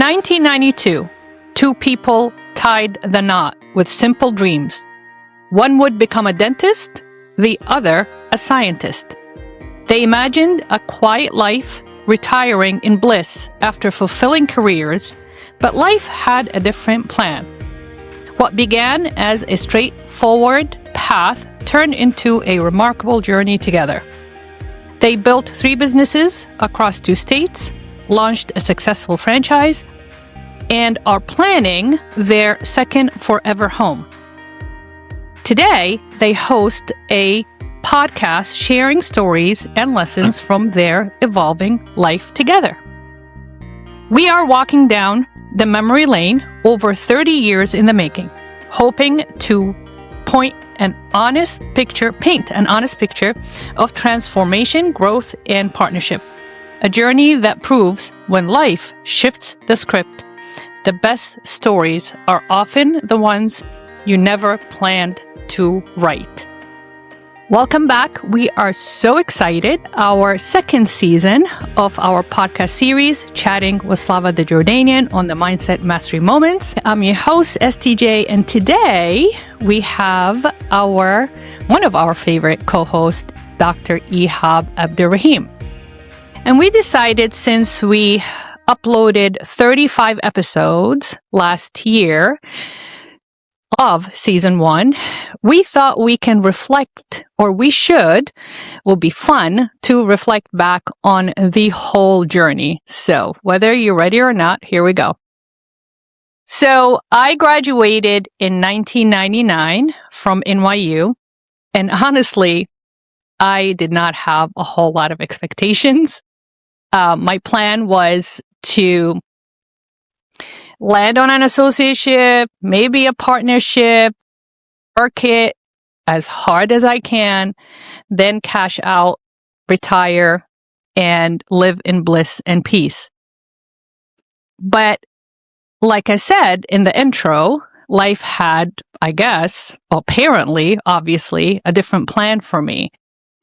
1992, two people tied the knot with simple dreams. One would become a dentist, the other a scientist. They imagined a quiet life, retiring in bliss after fulfilling careers, but life had a different plan. What began as a straightforward path turned into a remarkable journey together. They built 3 businesses across 2 states, launched a successful franchise, and are planning their second forever home. Today, they host a podcast sharing stories and lessons from their evolving life together. We are walking down the memory lane over 30 years in the making, hoping to paint an honest picture of transformation, growth, and partnership. A journey that proves when life shifts the script, the best stories are often the ones you never planned to write. Welcome back. We are so excited. Our second season of our podcast series, Chatting with Slava the Jordanian on the Mindset Mastery Moments. I'm your host, STJ, and today we have one of our favorite co-hosts, Dr. Ihab Abdurrahim. And we decided, since we uploaded 35 episodes last year of season 1, we thought we can reflect, or will be fun to reflect back on the whole journey. So whether you're ready or not, here we go. So I graduated in 1999 from NYU, and honestly, I did not have a whole lot of expectations. My plan was to land on an associateship, maybe a partnership, work it as hard as I can, then cash out, retire, and live in bliss and peace. But like I said in the intro, life had, obviously, a different plan for me.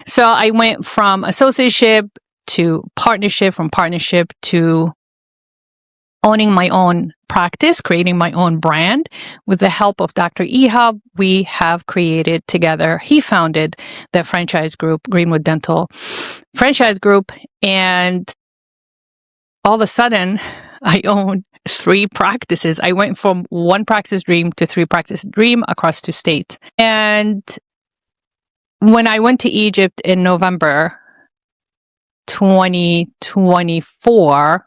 So I went from associateship to partnership, from partnership to owning my own practice, creating my own brand. With the help of Dr. Ihab, we have created together, he founded the franchise group, Greenwood Dental Franchise Group, and all of a sudden, I own 3 practices. I went from 1 practice dream to 3 practice dream across 2 states. And when I went to Egypt in November 2024,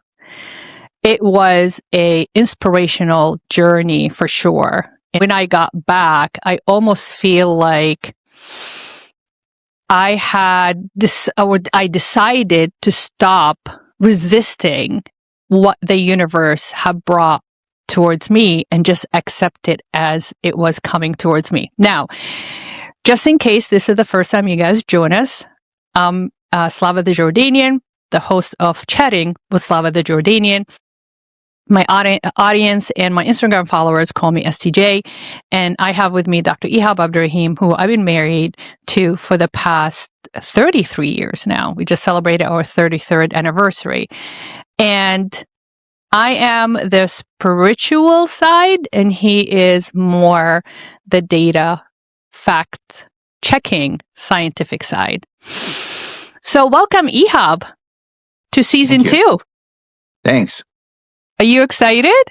it was an inspirational journey for sure. And when I got back, I almost feel like I decided to stop resisting what the universe had brought towards me and just accept it as it was coming towards me. Now, just in case this is the first time you guys join us, I'm Slava the Jordanian, the host of Chatting with Slava the Jordanian. My audience and my Instagram followers call me STJ, and I have with me Dr. Ihab Abdurrahim, who I've been married to for the past 33 years now. We just celebrated our 33rd anniversary. And I am the spiritual side, and he is more the data, fact-checking, scientific side. So welcome, Ihab, to season 2. Thanks. Are you excited?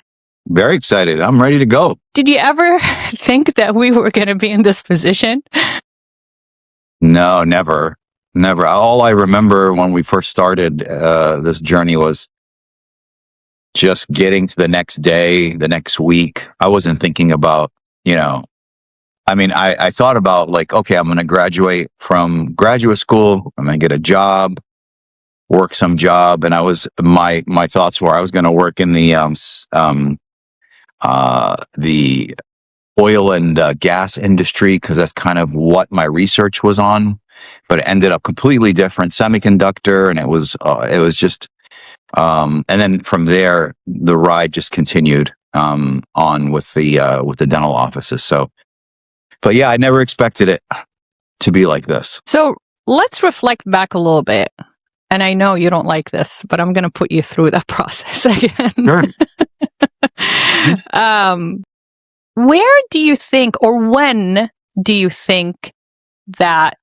Very excited. I'm ready to go. Did you ever think that we were going to be in this position? No, never. Never. All I remember when we first started this journey was just getting to the next day, the next week. I wasn't thinking about, I thought about okay, I'm going to graduate from graduate school. I'm going to get a job, work some job. And my thoughts were I was going to work in the oil and gas industry, because that's kind of what my research was on. But it ended up completely different, semiconductor, and it was just. And then from there, the ride just continued on with the dental offices. So, but yeah, I never expected it to be like this. So let's reflect back a little bit. and I know you don't like this, but I'm going to put you through that process again. Sure. Where do you think, or when do you think that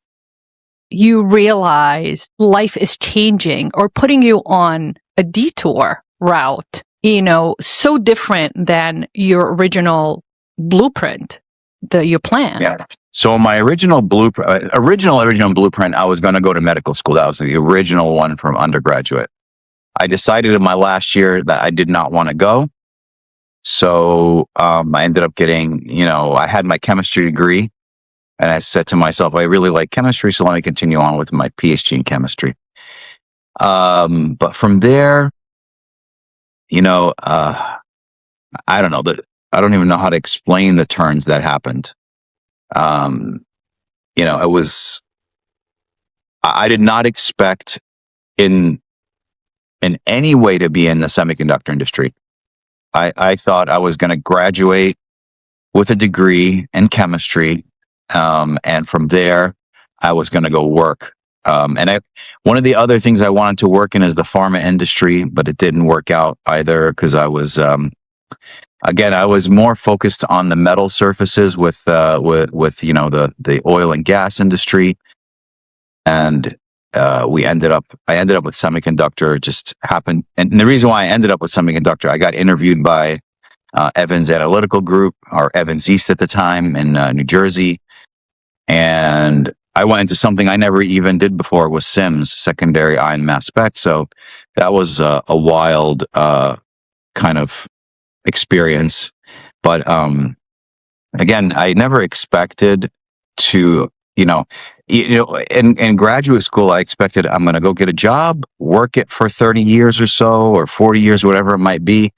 you realize life is changing or putting you on a detour route, so different than your original blueprint, your plan? Yeah. So my original blueprint, I was going to go to medical school. That was the original one from undergraduate. I decided in my last year that I did not want to go. So I ended up getting, I had my chemistry degree, and I said to myself, I really like chemistry, so let me continue on with my PhD in chemistry. But from there, I don't know I don't even know how to explain the turns that happened. It was, I did not expect in any way to be in the semiconductor industry. I thought I was going to graduate with a degree in chemistry. And from there, I was going to go work. One of the other things I wanted to work in is the pharma industry, but it didn't work out either because I was, again, I was more focused on the metal surfaces with the oil and gas industry, and I ended up with semiconductor. It just happened, and the reason why I ended up with semiconductor, I got interviewed by Evans Analytical Group, or Evans East at the time, in New Jersey, and I went into something I never even did before, was SIMS, secondary ion mass spec. So that was a wild kind of experience. But again, I never expected to, in graduate school, I expected I'm going to go get a job, work it for 30 years or so, or 40 years, whatever it might be,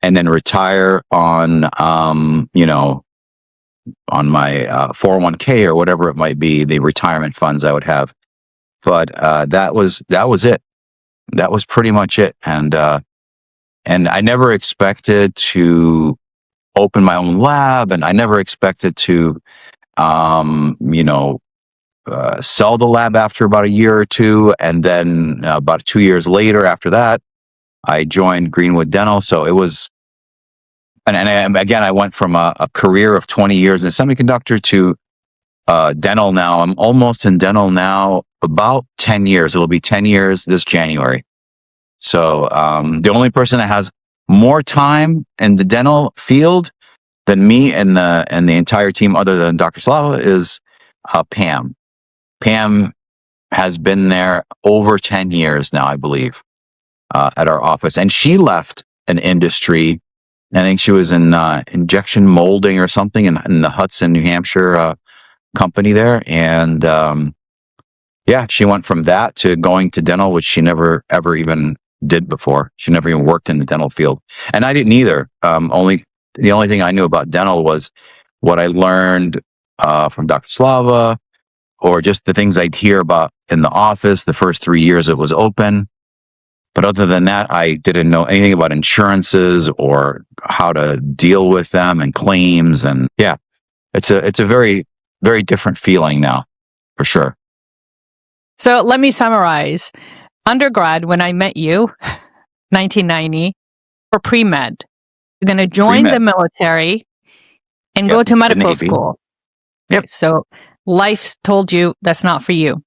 and then retire on, on my 401k or whatever it might be, the retirement funds I would have. But that was it. That was pretty much it. And I never expected to open my own lab, and I never expected to, sell the lab after about a year or two. And then about 2 years later after that, I joined Greenwood Dental. So it was, and again, I went from a career of 20 years in semiconductor to dental now. I'm almost in dental now about 10 years. It'll be 10 years this January. So the only person that has more time in the dental field than me and the entire team, other than Dr. Slava, is Pam. Pam has been there over 10 years now, I believe, at our office. And she left an industry. I think she was in injection molding or something in the Hudson, New Hampshire company there. And she went from that to going to dental, which she never ever even did before. She never even worked in the dental field. And I didn't either. The only thing I knew about dental was what I learned from Dr. Slava, or just the things I'd hear about in the office the first 3 years it was open. But other than that, I didn't know anything about insurances or how to deal with them and claims. And it's a very, very different feeling now, for sure. So let me summarize. Undergrad, when I met you, 1990, for pre-med, you're going to join the military and go to medical school. Yep. So life told you that's not for you.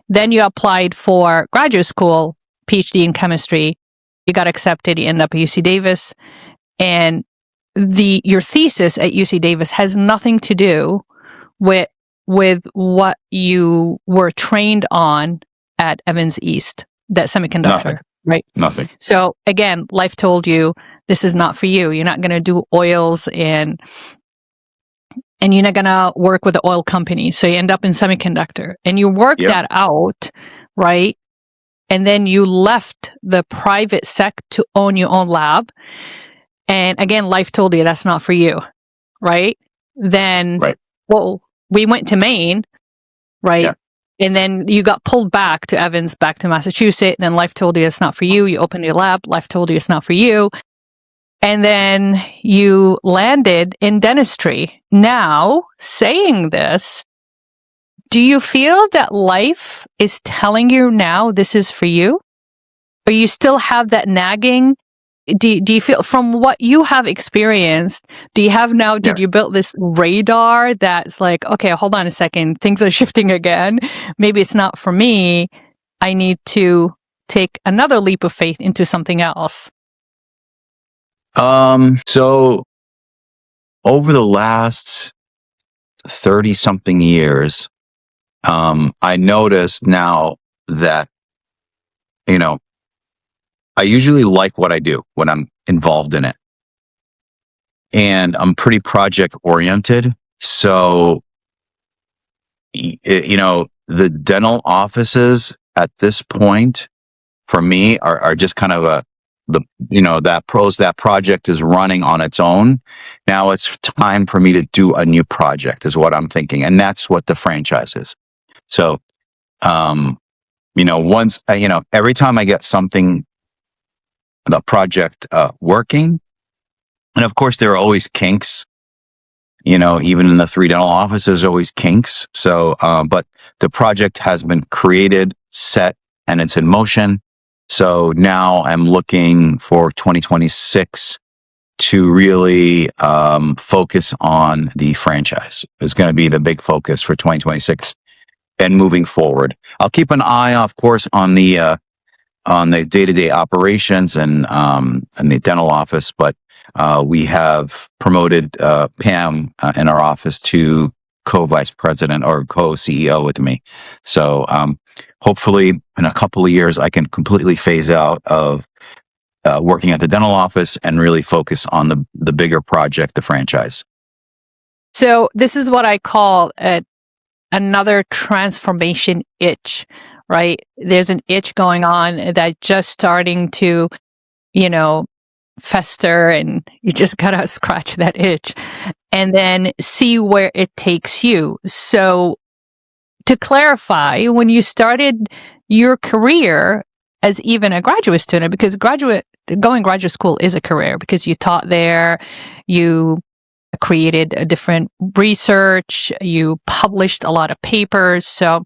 Then you applied for graduate school, PhD in chemistry. You got accepted. You ended up at UC Davis, and your thesis at UC Davis has nothing to do with what you were trained on at Evans East, that semiconductor. Nothing. Right? Nothing. So again, life told you this is not for you. You're not going to do oils, and you're not going to work with the oil company. So you end up in semiconductor, and you work that out, right? And then you left the private sec to own your own lab. And again, life told you that's not for you, right? Then, well, we went to Maine, right? Yeah. And then you got pulled back to Evans, back to Massachusetts. Then life told you it's not for you. You opened your lab. Life told you it's not for you. And then you landed in dentistry. Now, saying this, Do you feel that life is telling you now this is for you? Or you still have that nagging? Do you feel, from what you have experienced, do you have now, did you build this radar that's like, okay, hold on a second, things are shifting again. Maybe it's not for me. I need to take another leap of faith into something else. So over the last 30 something years, I noticed now that, I usually like what I do when I'm involved in it. And I'm pretty project oriented. So, the dental offices at this point for me are just kind of that project is running on its own. Now it's time for me to do a new project is what I'm thinking. And that's what the franchise is. So, once, every time I get something, the project working, and of course there are always kinks, even in the 3 dental offices, there's always kinks. So, but the project has been created, set, and it's in motion. So now I'm looking for 2026 to really focus on the franchise. It's going to be the big focus for 2026 and moving forward. I'll keep an eye, of course, on the day-to-day operations and the dental office, but we have promoted Pam in our office to co-vice president or co-CEO with me. So hopefully in a couple of years, I can completely phase out of working at the dental office and really focus on the bigger project, the franchise. So this is what I call another transformation itch, right? There's an itch going on that just starting to, fester, and you just gotta scratch that itch and then see where it takes you. So to clarify, when you started your career as even a graduate student, because going graduate school is a career because you taught there, you created a different research, you published a lot of papers. So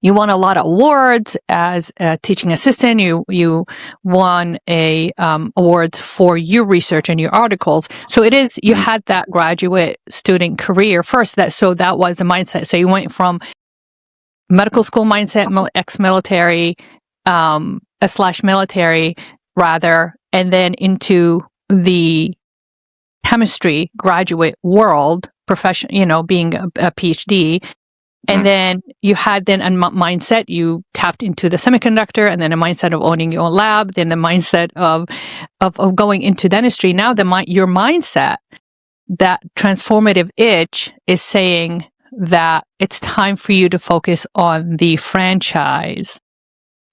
you won a lot of awards as a teaching assistant. You won awards for your research and your articles. So it is, you had that graduate student career first. That was the mindset. So you went from medical school mindset, ex-military, / military rather, and then into the chemistry graduate world, profession, being a PhD. And then you had a mindset, you tapped into the semiconductor, and then a mindset of owning your own lab, then the mindset of going into dentistry. Now your mindset, that transformative itch, is saying that it's time for you to focus on the franchise.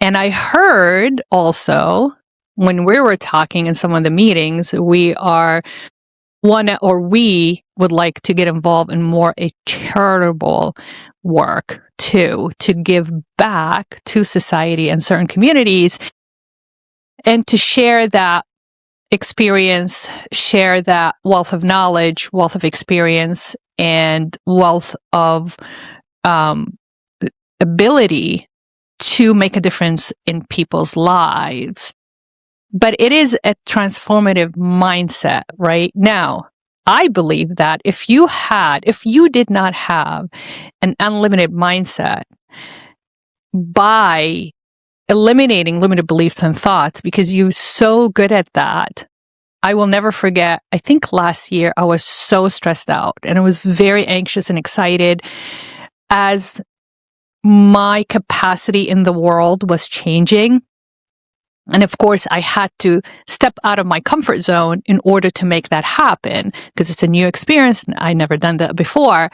And I heard also when we were talking in some of the meetings, we would like to get involved in more a charitable work too, to give back to society and certain communities and to share that experience, share that wealth of knowledge, wealth of experience, and wealth of ability to make a difference in people's lives. But it is a transformative mindset, right? Now, I believe that if you did not have an unlimited mindset, by eliminating limited beliefs and thoughts, because you're so good at that, I will never forget, I think last year I was so stressed out and I was very anxious and excited as my capacity in the world was changing. And of course, I had to step out of my comfort zone in order to make that happen because it's a new experience. And I never done that before.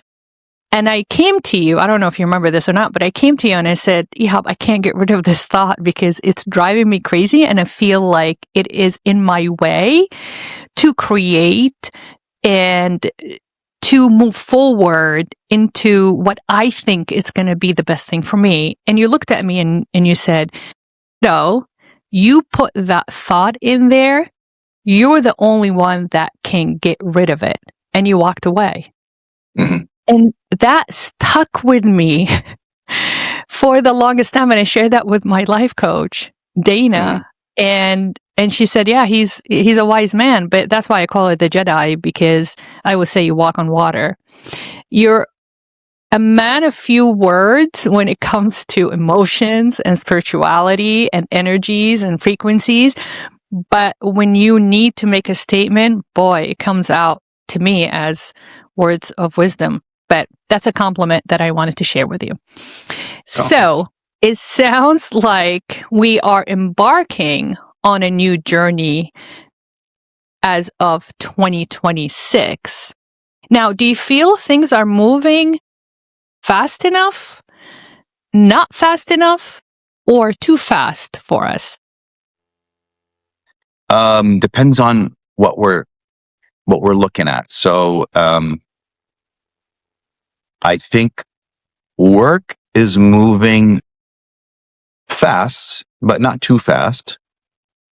And I came to you, I don't know if you remember this or not, but I came to you and I said, Ihab, I can't get rid of this thought because it's driving me crazy. And I feel like it is in my way to create and to move forward into what I think is going to be the best thing for me. And you looked at me and you said, no, you put that thought in there. You're the only one that can get rid of it. And you walked away. Mm-hmm. And that stuck with me for the longest time. And I shared that with my life coach, Dana. And she said, yeah, he's a wise man, but that's why I call it the Jedi, because I would say you walk on water. You're a man of few words when it comes to emotions and spirituality and energies and frequencies. But when you need to make a statement, boy, it comes out to me as words of wisdom. But that's a compliment that I wanted to share with you. So it sounds like we are embarking on a new journey as of 2026. Now, do you feel things are moving fast enough, not fast enough, or too fast for us? Depends on what we're looking at. So, I think work is moving fast, but not too fast.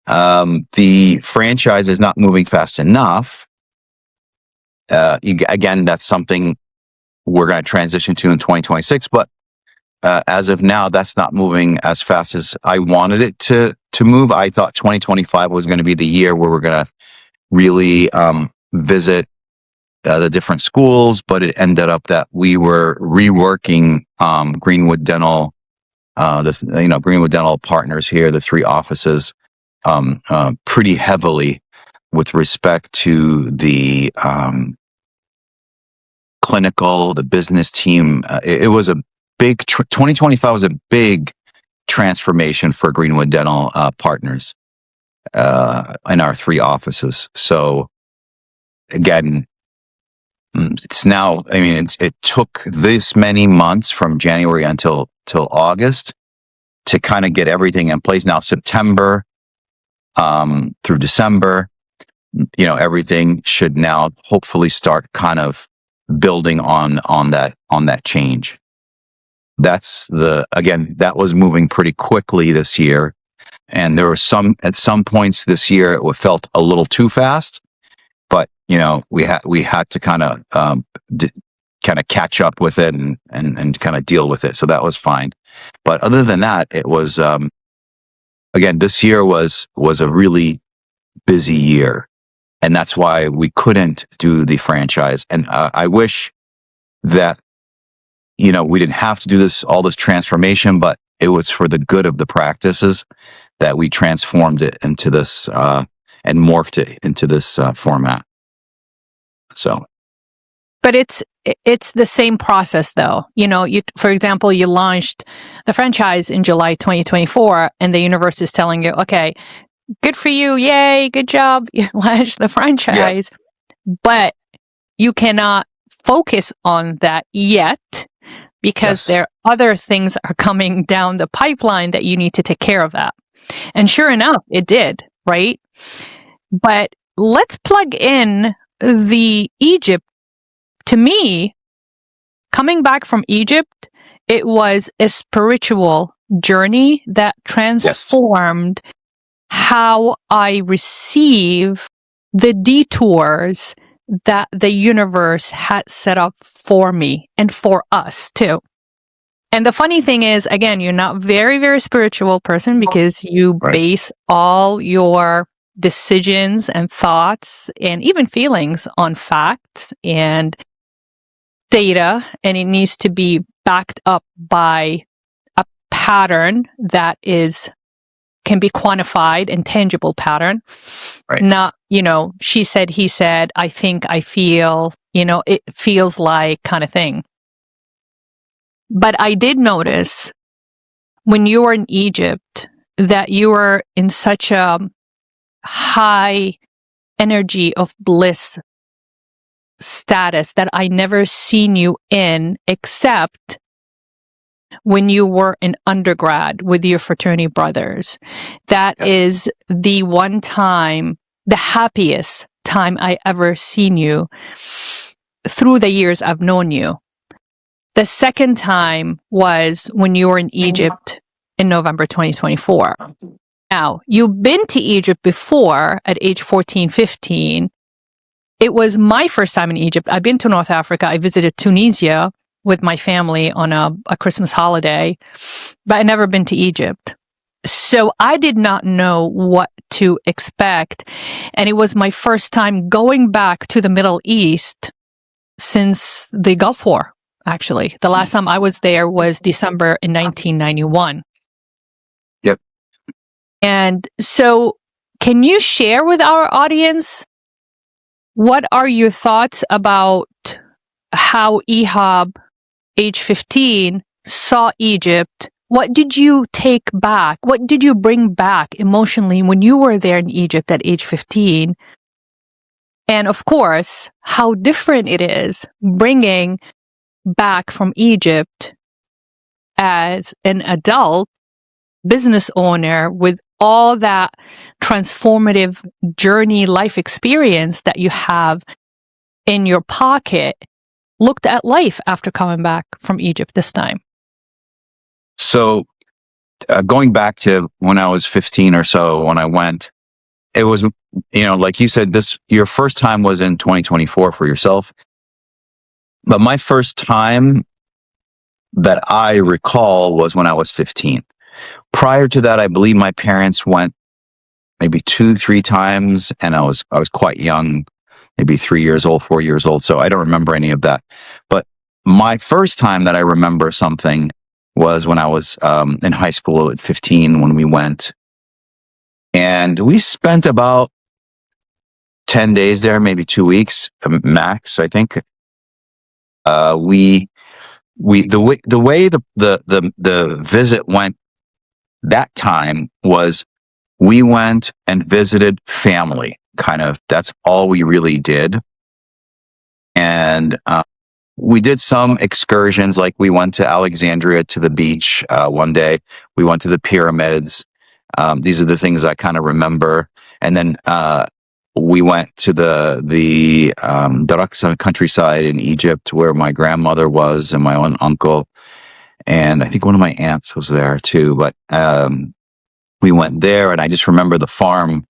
The franchise is not moving fast enough. Again, that's something we're going to transition to in 2026. But as of now, that's not moving as fast as I wanted it to move. I thought 2025 was going to be the year where we're going to really visit the different schools, but it ended up that we were reworking Greenwood Dental, Greenwood Dental Partners here, the 3 offices, pretty heavily with respect to the clinical, the business team. It was a big 2025 was a big transformation for Greenwood Dental Partners in our 3 offices. So again, it's now, it took this many months from January till August to kind of get everything in place. Now September through December, everything should now hopefully start kind of building on that change. That was moving pretty quickly this year. And there were at some points this year, it felt a little too fast. But we had to kind of catch up with it and kind of deal with it. So that was fine. But other than that, it was again, this year was a really busy year, and that's why we couldn't do the franchise. And I wish that we didn't have to do all this transformation, but it was for the good of the practices that we transformed it into this and morphed it into this format. So, but it's the same process, though. For example, you launched the franchise in July 2024, and the universe is telling you, okay, good for you, yay, good job, you launched the franchise, but you cannot focus on that yet because there are other things are coming down the pipeline that you need to take care of that. And sure enough, it did, right? But let's plug in the Egypt. To me, coming back from Egypt, it was a spiritual journey that transformed how I receive the detours that the universe had set up for me and for us too. And the funny thing is, again, you're not very, very spiritual person because you base all your decisions and thoughts and even feelings on facts and data, and it needs to be backed up by a pattern that can be quantified and tangible pattern. Not, she said, he said, I think, I feel, it feels like kind of thing. But I did notice when you were in Egypt that you were in such a high energy of bliss status that I never seen you in except when you were in undergrad with your fraternity brothers. That is the one time, the happiest time I ever seen you through the years I've known you. The second time was when you were in Egypt in November 2024. Now, you've been to Egypt before at age 14, 15, it was my first time in Egypt. I've been to North Africa. I visited Tunisia with my family on a Christmas holiday, but I'd never been to Egypt. So I did not know what to expect. And it was my first time going back to the Middle East since the Gulf War, actually. The last time I was there was December in 1991. Yep. And so can you share with our audience, what are your thoughts about how Ihab, age 15, saw Egypt? What did you take back? What did you bring back emotionally when you were there in Egypt at age 15? And of course, how different it is bringing back from Egypt as an adult business owner with all that transformative journey, life experience that you have in your pocket, looked at life after coming back from Egypt this time. So going back to when I was 15 or so, when I went, it was, like you said, your first time was in 2024 for yourself. But my first time that I recall was when I was 15. Prior to that, I believe my parents went maybe 2-3 times, and I was quite young, maybe 3 years old, 4 years old. So I don't remember any of that. But my first time that I remember something was when I was in high school at 15, when we went, and we spent about 10 days there, maybe 2 weeks max, I think. The way the visit went that time was we went and visited family. Kind of, that's all we really did. And we did some excursions, like we went to Alexandria to the beach one day. We went to the pyramids. These are the things I kind of remember. And then we went to the Daraksa countryside in Egypt, where my grandmother was and my own uncle. And I think one of my aunts was there too. But we went there, and I just remember the farm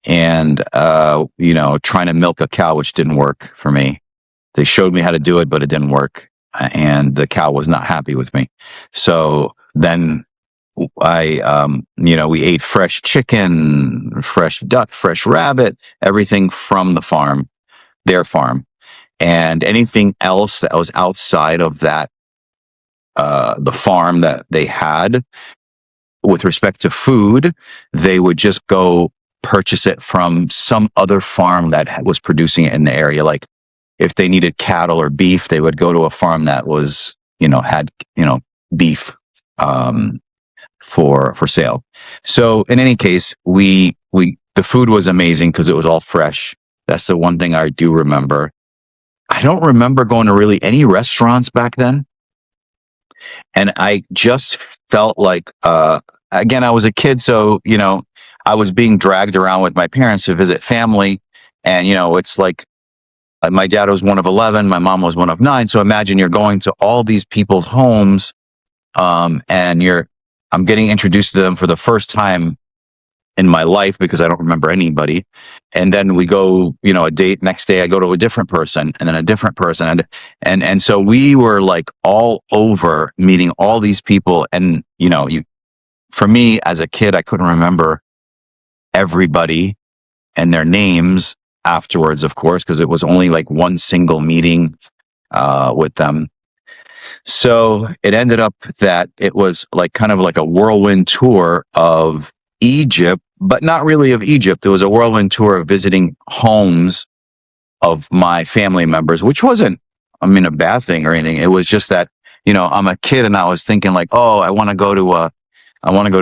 and, trying to milk a cow, which didn't work for me. They showed me how to do it, but it didn't work. And the cow was not happy with me. So then we ate fresh chicken, fresh duck, fresh rabbit, everything from the farm, their farm. And anything else that was outside of that, the farm that they had, with respect to food, they would just go purchase it from some other farm that was producing it in the area. Like if they needed cattle or beef, they would go to a farm that was, had, beef, for sale. So in any case, the food was amazing because it was all fresh. That's the one thing I do remember. I don't remember going to really any restaurants back then. And I just felt like, again, I was a kid. So, I was being dragged around with my parents to visit family. And, it's like, my dad was one of 11. My mom was one of 9. So imagine you're going to all these people's homes, and I'm getting introduced to them for the first time in my life because I don't remember anybody. And then we go, a date. Next day I go to a different person, and then a different person. And so we were like all over meeting all these people. And, for me as a kid, I couldn't remember everybody and their names afterwards, of course, because it was only like one single meeting with them. So it ended up that it was like kind of like a whirlwind tour of Egypt, but not really of Egypt. It was a whirlwind tour of visiting homes of my family members, which wasn't, a bad thing or anything. It was just that, I'm a kid and I was thinking like, oh, I want to go to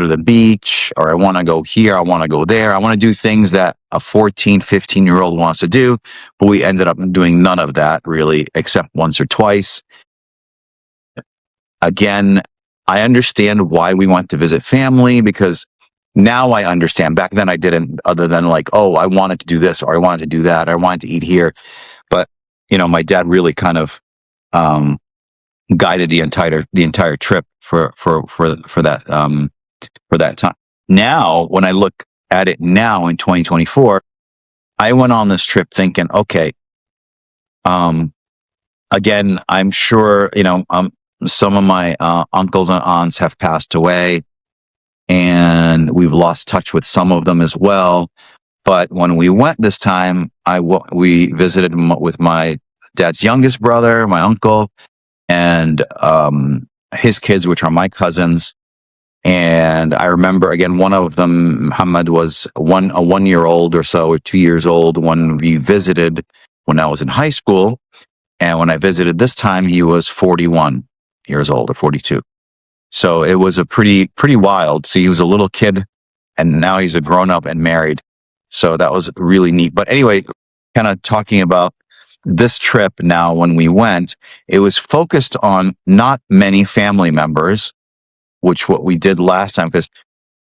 the beach, or I want to go here. I want to go there. I want to do things that a 14, 15-year-old wants to do. But we ended up doing none of that really, except once or twice. Again, I understand why we went to visit family, because now I understand. Back then I didn't, other than like, oh, I wanted to do this, or I wanted to do that, or I wanted to eat here. But, my dad really kind of guided the entire trip for that time. Now, when I look at it now in 2024, I went on this trip thinking, okay, again, I'm sure, some of my uncles and aunts have passed away, and we've lost touch with some of them as well. But when we went this time, we visited with my dad's youngest brother, my uncle, and his kids, which are my cousins. And I remember, again, one of them, Muhammad, was a 1 year old or so, or 2 years old when we visited when I was in high school. And when I visited this time, he was 41 years old or 42. So it was a pretty wild. See, he was a little kid and now he's a grown up and married. So that was really neat. But anyway, kind of talking about this trip now, when we went, it was focused on not many family members, which what we did last time. Because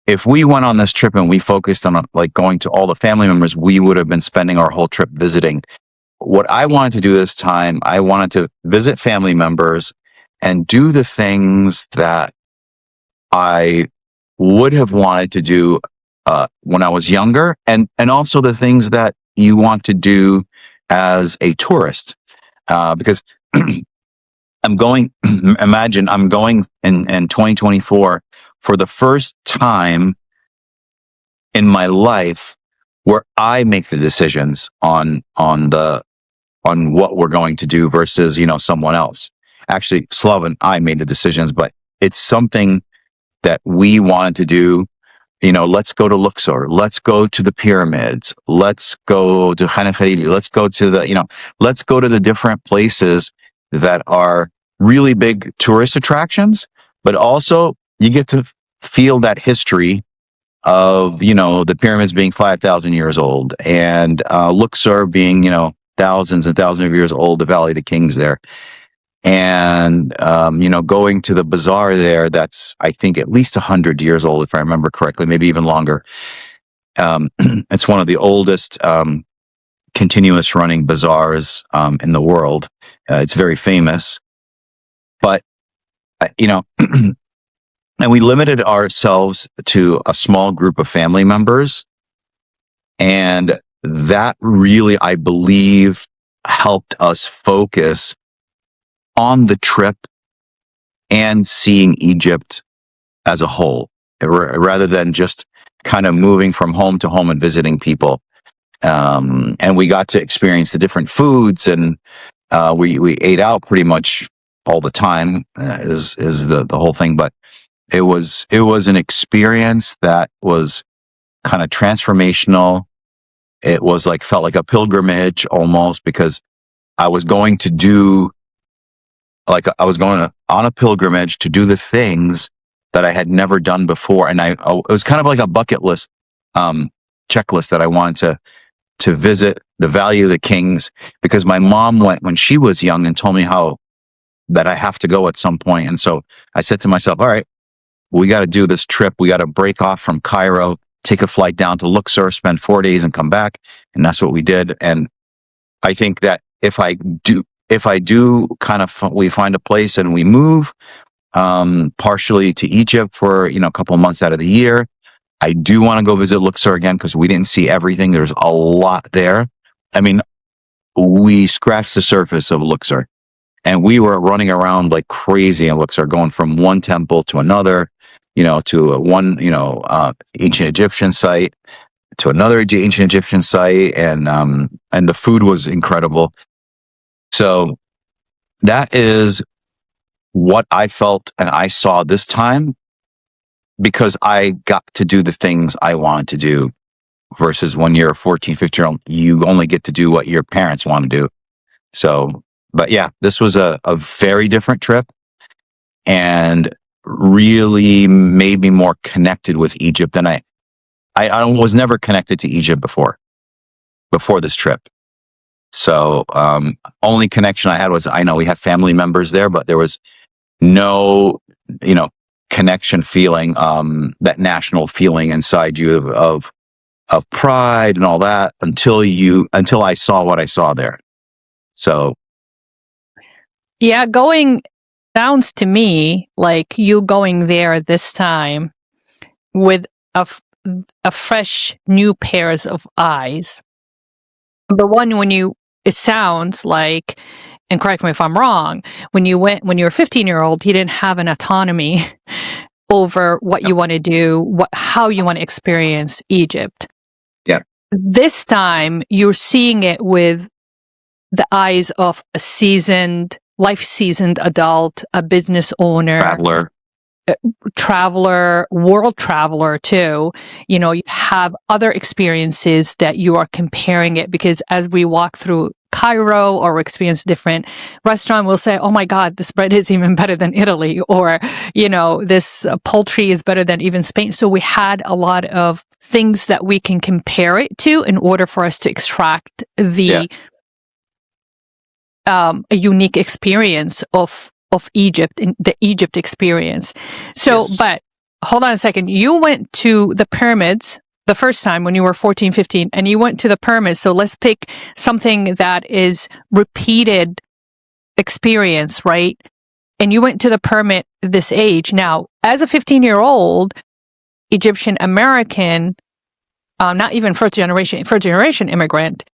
if we went on this trip and we focused on like going to all the family members, we would have been spending our whole trip visiting. What I wanted to do this time, I wanted to visit family members and do the things that I would have wanted to do when I was younger, and also the things that you want to do as a tourist. Because I'm going, imagine I'm going in 2024 for the first time in my life where I make the decisions on what we're going to do versus, someone else. Actually, Slava and I made the decisions, but it's something that we wanted to do. Let's go to Luxor. Let's go to the pyramids. Let's go to Khan Khalili. Let's go to let's go to the different places that are really big tourist attractions, but also you get to feel that history of, the pyramids being 5,000 years old and Luxor being, thousands and thousands of years old, the Valley of the Kings there. And, going to the bazaar there, that's, I think, at least 100 years old, if I remember correctly, maybe even longer. It's one of the oldest continuous running bazaars in the world. It's very famous. But, and we limited ourselves to a small group of family members. And that really, I believe, helped us focus on the trip and seeing Egypt as a whole, rather than just kind of moving from home to home and visiting people. And we got to experience the different foods, and we ate out pretty much all the time, is the whole thing. But it was an experience that was kind of transformational. It was felt like a pilgrimage almost, because I was going to do I was going on a pilgrimage to do the things that I had never done before. And it was kind of like a bucket list, checklist that I wanted to visit the Valley of the Kings, because my mom went when she was young and told me that I have to go at some point. And so I said to myself, all right, we got to do this trip. We got to break off from Cairo, take a flight down to Luxor, spend 4 days and come back. And that's what we did. And I think that if I do we find a place and we move, partially to Egypt for, a couple of months out of the year, I do want to go visit Luxor again, because we didn't see everything. There's a lot there. I mean, we scratched the surface of Luxor, and we were running around like crazy in Luxor, going from one temple to another, to one, ancient Egyptian site to another ancient Egyptian site. And the food was incredible. So that is what I felt and I saw this time, because I got to do the things I wanted to do, versus when you're a 14, 15-year-old, you only get to do what your parents want to do. So, but yeah, this was a very different trip, and really made me more connected with Egypt than I was never connected to Egypt before this trip. So, only connection I had was, I know we have family members there, but there was no, connection feeling, that national feeling inside you of pride and all that until I saw what I saw there. So, Yeah, going sounds to me like you going there this time with a fresh new pairs of eyes. Number one, it sounds like, and correct me if I'm wrong, when you were a 15-year-old, you didn't have an autonomy over what you want to do, how you want to experience Egypt. Yeah. This time, you're seeing it with the eyes of a life-seasoned adult, a business owner, traveler, world traveler too. You have other experiences that you are comparing it, because as we walk through Cairo or experience different restaurant, we'll say, oh my God, this bread is even better than Italy, or, this poultry is better than even Spain. So we had a lot of things that we can compare it to in order for us to extract a unique experience of Egypt, in the Egypt experience. So, yes. But hold on a second. You went to the pyramids the first time when you were 14, 15, and you went to the pyramids. So let's pick something that is repeated experience, right? And you went to the pyramid this age. Now, as a 15-year-old Egyptian American, not even first generation immigrant,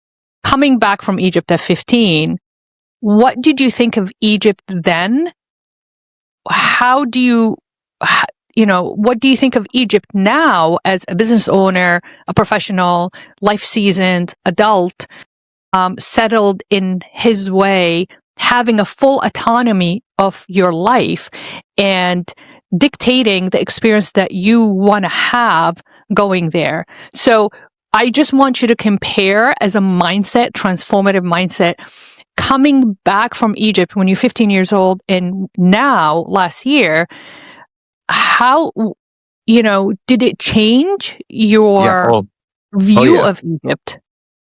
coming back from Egypt at 15, what did you think of Egypt then? What do you think of Egypt now as a business owner, a professional, life-seasoned adult, settled in his way, having a full autonomy of your life and dictating the experience that you want to have going there? So I just want you to compare as a mindset, transformative mindset, coming back from Egypt when you're 15 years old and now last year, how, did it change your view of Egypt?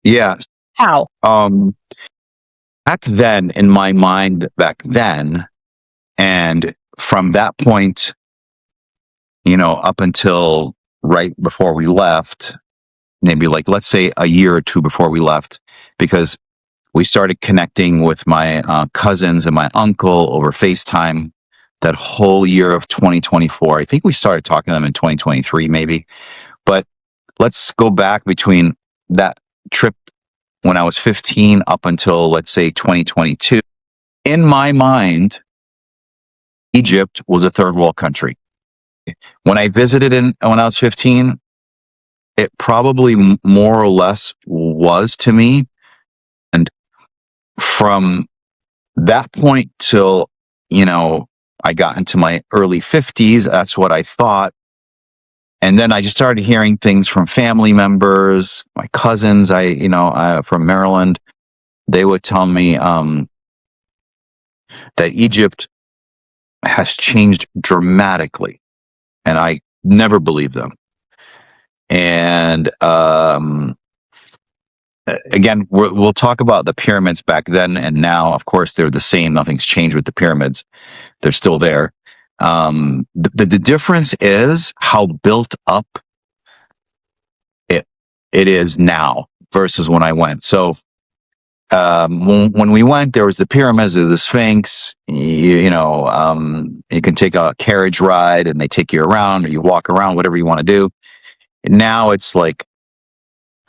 Yeah. How? Back then, in my mind, and from that point, up until right before we left, maybe like, let's say a year or two before we left, because we started connecting with my cousins and my uncle over FaceTime that whole year of 2024. I think we started talking to them in 2023, maybe. But let's go back between that trip when I was 15 up until, let's say, 2022. In my mind, Egypt was a third world country. When I visited when I was 15, it probably more or less was to me. And from that point till, I got into my early 50s, that's what I thought. And then I just started hearing things from family members, my cousins, from Maryland. They would tell me that Egypt has changed dramatically. And I never believed them. And again, we'll talk about the pyramids back then and now. Of course, they're the same. Nothing's changed with the pyramids. They're still there. The difference is how built up it is now versus when I went. So when we went, there was the pyramids, there's the Sphinx. You can take a carriage ride and they take you around, or you walk around, whatever you want to do. And now it's like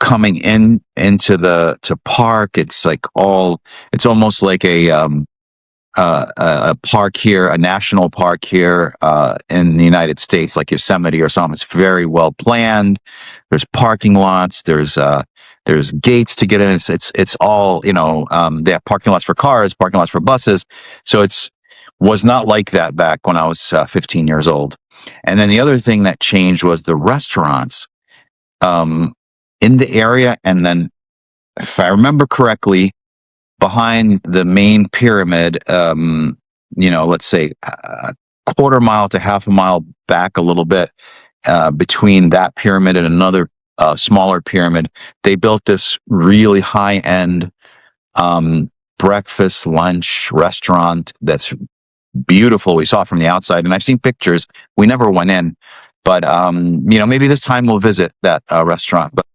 coming into the park. It's like it's almost like a park here, a national park here in the United States, like Yosemite or something. It's very well planned. There's parking lots. There's gates to get in. It's all, they have parking lots for cars, parking lots for buses. So was not like that back when I was 15 years old. And then the other thing that changed was the restaurants in the area. And then, if I remember correctly, behind the main pyramid, let's say a quarter mile to half a mile back a little bit, between that pyramid and another smaller pyramid, they built this really high-end breakfast, lunch restaurant that's beautiful. We saw it from the outside, and I've seen pictures. We never went in, but maybe this time we'll visit that restaurant. But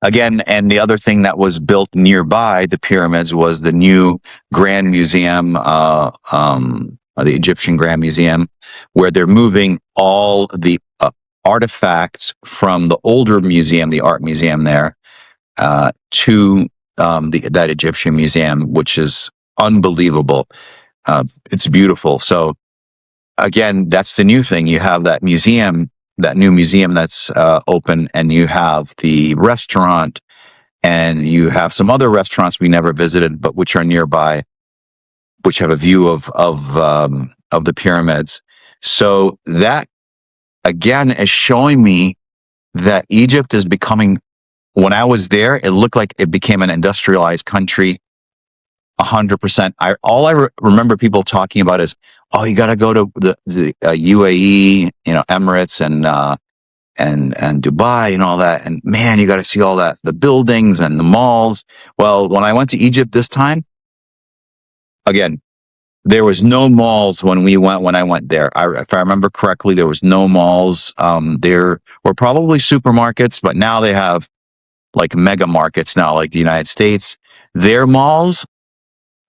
again, and the other thing that was built nearby the pyramids was the new Grand Museum, the Egyptian Grand Museum, where they're moving all the artifacts from the older museum, the art museum there, to that Egyptian museum, which is unbelievable. It's beautiful. So again, that's the new thing. You have that museum, that new museum that's open, and you have the restaurant, and you have some other restaurants we never visited, but which are nearby, which have a view of the pyramids. So that again is showing me that Egypt is becoming. When I was there, it looked like it became an industrialized country. 100%. Remember people talking about is, oh, you got to go to the UAE, Emirates, and Dubai and all that. And man, you got to see all that, the buildings and the malls. Well, when I went to Egypt this time, again, there was no malls when I went there. If I remember correctly, there was no malls. There were probably supermarkets, but now they have like mega markets now, like the United States. Their malls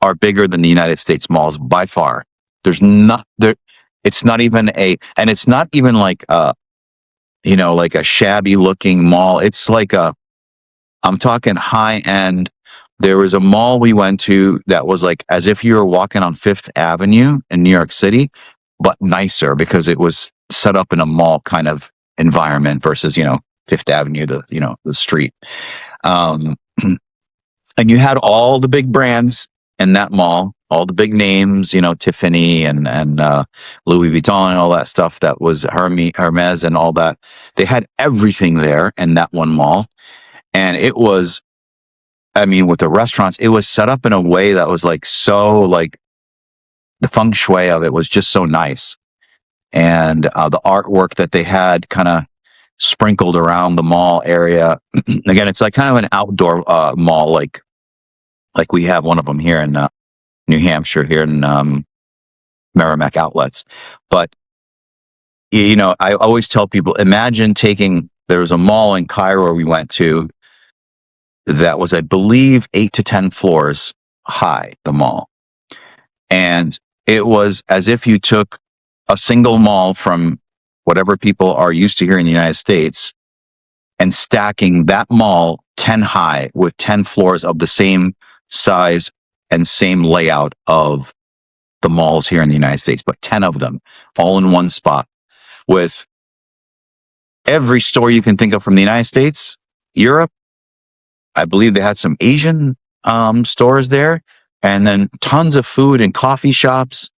are bigger than the United States malls by far. There's not there. It's not even and it's not even like like a shabby looking mall. It's like I'm talking high end. There was a mall we went to that was like as if you were walking on Fifth Avenue in New York City, but nicer because it was set up in a mall kind of environment versus, Fifth Avenue, the street. And you had all the big brands in that mall, all the big names, Tiffany and Louis Vuitton and all that stuff that was Hermes and all that. They had everything there in that one mall. And it was, with the restaurants, it was set up in a way that was like, so like the feng shui of it was just so nice. And the artwork that they had kind of sprinkled around the mall area. Again, it's like kind of an outdoor mall, like we have one of them here in New Hampshire, here in Merrimack Outlets. But, I always tell people, imagine there was a mall in Cairo we went to that was, I believe, 8 to 10 floors high, the mall. And it was as if you took a single mall from whatever people are used to here in the United States and stacking that mall 10 high with 10 floors of the same size and same layout of the malls here in the United States, but 10 of them all in one spot with every store you can think of from the United States, Europe. I believe they had some Asian stores there, and then tons of food and coffee shops.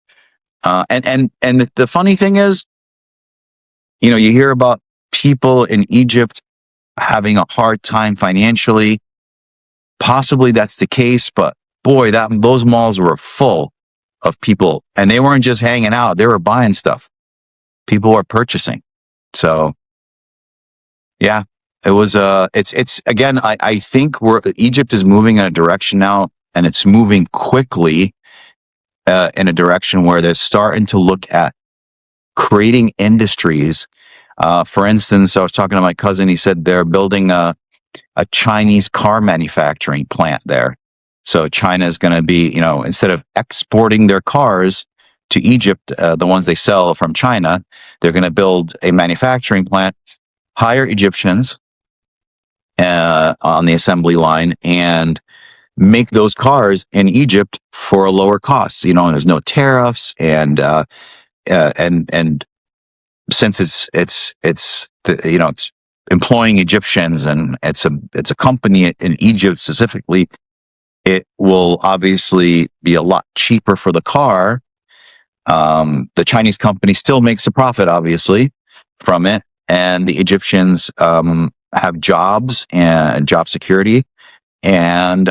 And the funny thing is, you hear about people in Egypt having a hard time financially. Possibly that's the case, but boy, those malls were full of people, and they weren't just hanging out; they were buying stuff. People were purchasing. So, yeah, it was. It's again. I think Egypt is moving in a direction now, and it's moving quickly in a direction where they're starting to look at creating industries. For instance, I was talking to my cousin. He said they're building a Chinese car manufacturing plant there. So China is going to be, instead of exporting their cars to Egypt, the ones they sell from China, they're going to build a manufacturing plant, hire Egyptians on the assembly line, and make those cars in Egypt for a lower cost. And there's no tariffs, and since it's employing Egyptians, and it's a company in Egypt specifically, it will obviously be a lot cheaper for the car. The Chinese company still makes a profit, obviously, from it, and the Egyptians have jobs and job security, and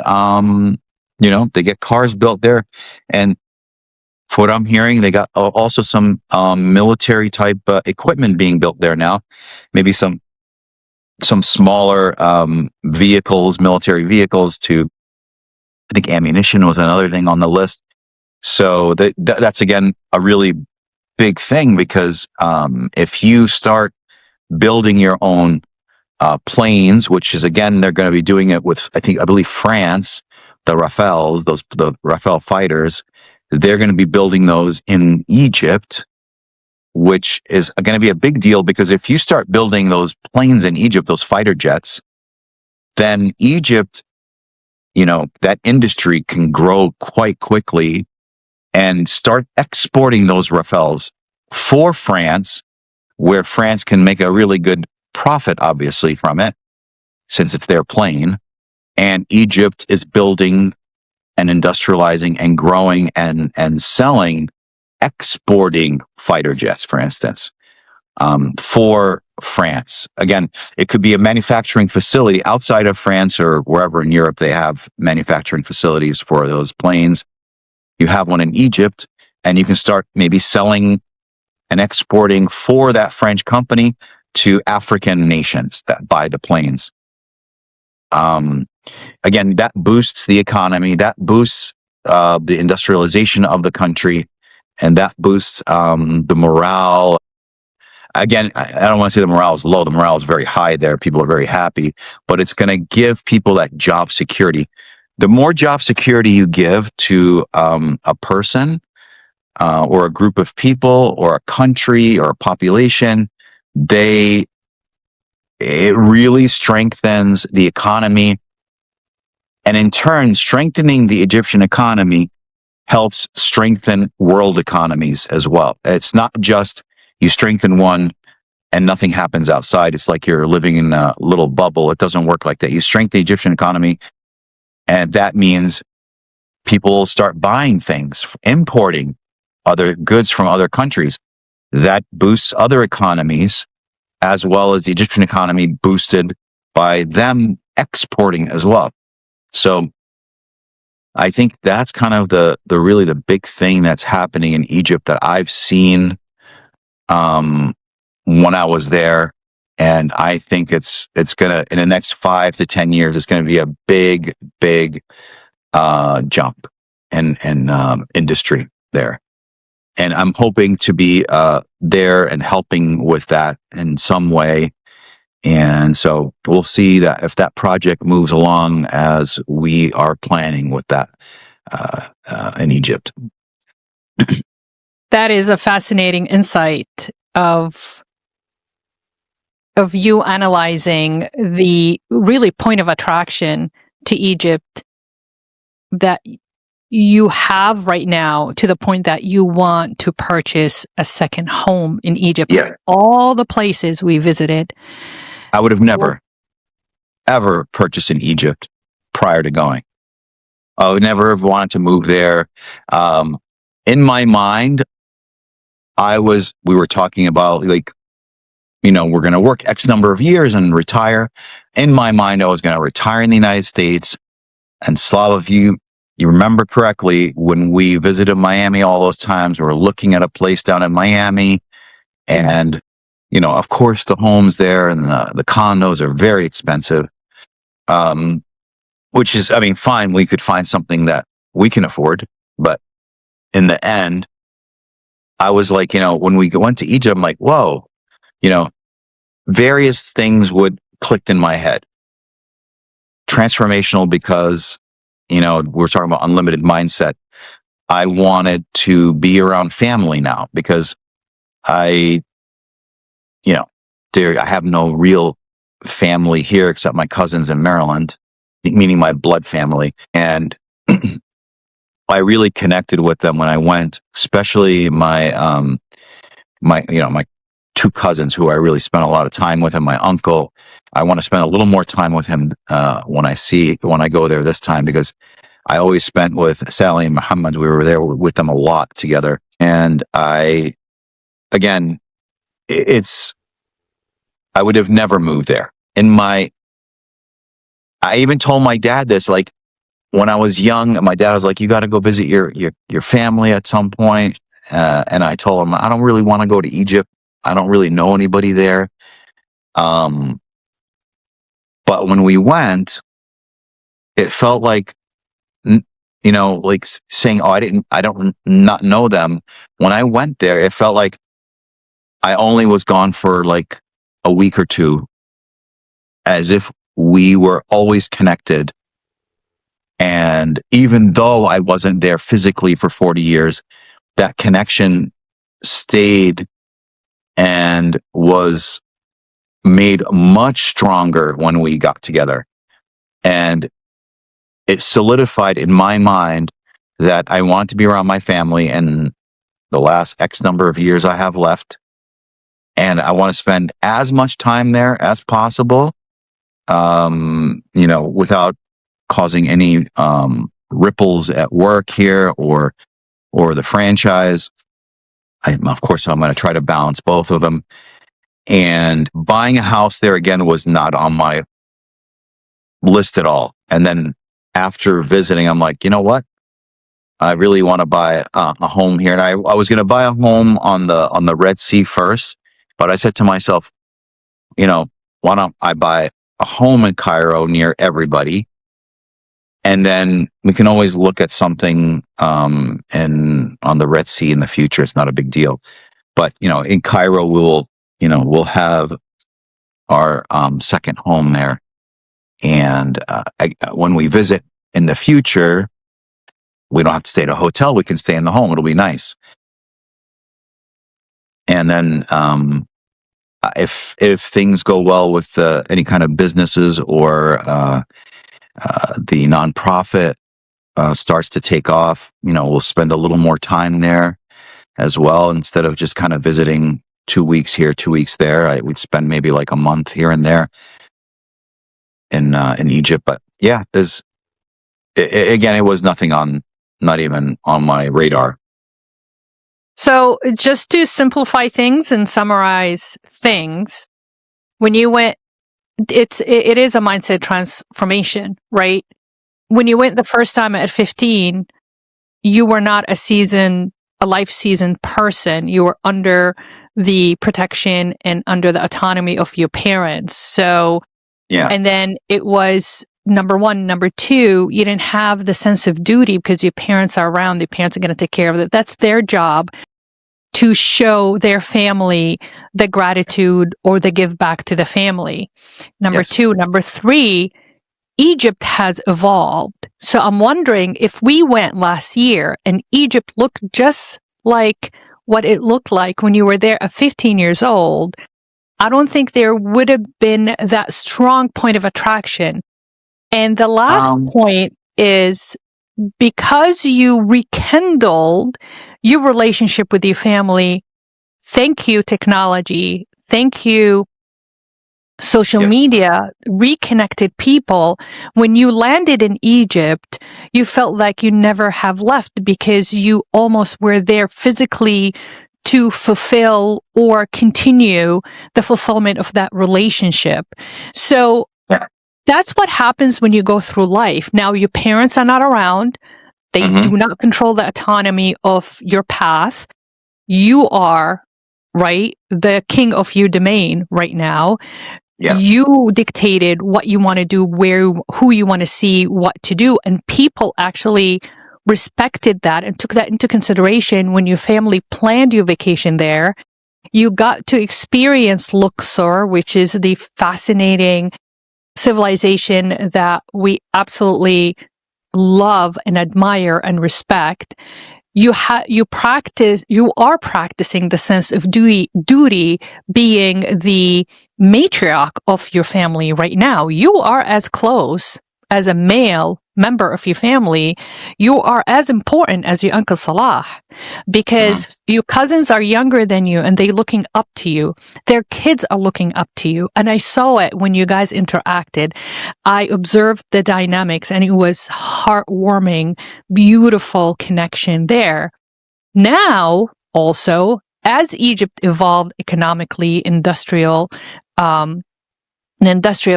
they get cars built there. And for what I'm hearing, they got also some military type equipment being built there now. Maybe some smaller vehicles, military vehicles. I think ammunition was another thing on the list. So that's again a really big thing, because if you start building your own planes, which is again they're going to be doing it with I believe France, the Rafales, the Rafale fighters. They're going to be building those in Egypt, which is going to be a big deal, because if you start building those planes in Egypt, those fighter jets, then Egypt, that industry can grow quite quickly and start exporting those rafales for France, where France can make a really good profit, obviously, from it, since it's their plane. And Egypt is building and industrializing and growing and selling, exporting fighter jets, for instance, for France. Again, it could be a manufacturing facility outside of France or wherever in Europe they have manufacturing facilities for those planes. You have one in Egypt, and you can start maybe selling and exporting for that French company to African nations that buy the planes. Again, that boosts the economy, that boosts the industrialization of the country, and that boosts the morale. Again, I don't want to say the morale is low. The morale is very high there. People are very happy, but it's going to give people that job security. The more job security you give to a person or a group of people or a country or a population, it really strengthens the economy. And in turn, strengthening the Egyptian economy helps strengthen world economies as well. It's not just you strengthen one and nothing happens outside. It's like you're living in a little bubble. It doesn't work like that. You strengthen the Egyptian economy, and that means people start buying things, importing other goods from other countries. That boosts other economies, as well as the Egyptian economy boosted by them exporting as well. So I think that's kind of the really the big thing that's happening in Egypt that I've seen when I was there. And I think it's gonna, in the next 5 to 10 years, it's gonna be a big jump in industry there. And I'm hoping to be there and helping with that in some way. And so we'll see that if that project moves along as we are planning with that in Egypt. That is a fascinating insight of you analyzing the really point of attraction to Egypt that you have right now, to the point that you want to purchase a second home in Egypt. Yeah. All the places we visited, I would have never, ever purchased in Egypt prior to going. I would never have wanted to move there. In my mind, we were talking about, like, we're going to work X number of years and retire. In my mind, I was going to retire in the United States. And Slava, if you remember correctly, when we visited Miami all those times, we were looking at a place down in Miami, and of course, the homes there and the condos are very expensive. Which is, fine. We could find something that we can afford, but in the end, I was like, when we went to Egypt, I'm like, whoa, various things clicked in my head. Transformational because, we're talking about unlimited mindset. I wanted to be around family now because I have no real family here except my cousins in Maryland, meaning my blood family. And I really connected with them when I went, especially my two cousins who I really spent a lot of time with, and my uncle. I want to spend a little more time with him when I go there this time, because I always spent with Sally and Muhammad. We were there with them a lot together. And I would have never moved there. I even told my dad this, like, when I was young, my dad was like, you got to go visit your family at some point. And I told him, I don't really want to go to Egypt. I don't really know anybody there. But when we went, it felt like, like saying, oh, I don't not know them. When I went there, it felt like I only was gone for like a week or two, as if we were always connected. And even though I wasn't there physically for 40 years, that connection stayed and was made much stronger when we got together. And it solidified in my mind that I want to be around my family and the last X number of years I have left. And I want to spend as much time there as possible, without causing any ripples at work here or the franchise. Of course, I'm going to try to balance both of them. And buying a house there again was not on my list at all. And then after visiting, I'm like, you know what? I really want to buy a home here. And I was going to buy a home on the Red Sea first, but I said to myself, why don't I buy a home in Cairo near everybody? And then we can always look at something and on the Red Sea in the future. It's not a big deal. But, in Cairo, we'll have our second home there. And when we visit in the future, we don't have to stay at a hotel. We can stay in the home. It'll be nice. And then if things go well with any kind of businesses or the nonprofit starts to take off, we'll spend a little more time there as well. Instead of just kind of visiting 2 weeks here, 2 weeks there, we'd spend maybe like a month here and there in Egypt. But yeah, again, it was not even on my radar. So just to simplify things and summarize things, when you went, it is a mindset transformation, right? When you went the first time at 15, you were not a life seasoned person. You were under the protection and under the autonomy of your parents. So, yeah. And then it was number one. Number two, you didn't have the sense of duty because your parents are around. The parents are going to take care of it. That's their job, to show their family the gratitude or the give back to the family. Number two. Number three, Egypt has evolved. So I'm wondering if we went last year and Egypt looked just like what it looked like when you were there at 15 years old, I don't think there would have been that strong point of attraction. And the last point is, because you rekindled your relationship with your family, thank you, technology, thank you, social media, reconnected people. When you landed in Egypt, you felt like you never have left because you almost were there physically to fulfill or continue the fulfillment of that relationship. So that's what happens when you go through life. Now, your parents are not around. They do not control the autonomy of your path. You are, right, the king of your domain right now. Yeah. You dictated what you want to do, who you want to see, what to do. And people actually respected that and took that into consideration when your family planned your vacation there. You got to experience Luxor, which is the fascinating civilization that we absolutely love and admire and respect. You are practicing the sense of duty being the matriarch of your family right now. You are as close as a male member of your family. You are as important as your Uncle Salah, because your cousins are younger than you and they're looking up to you. Their kids are looking up to you. And I saw it when you guys interacted. I observed the dynamics and it was heartwarming, beautiful connection there. Now, also, as Egypt evolved economically, an industrial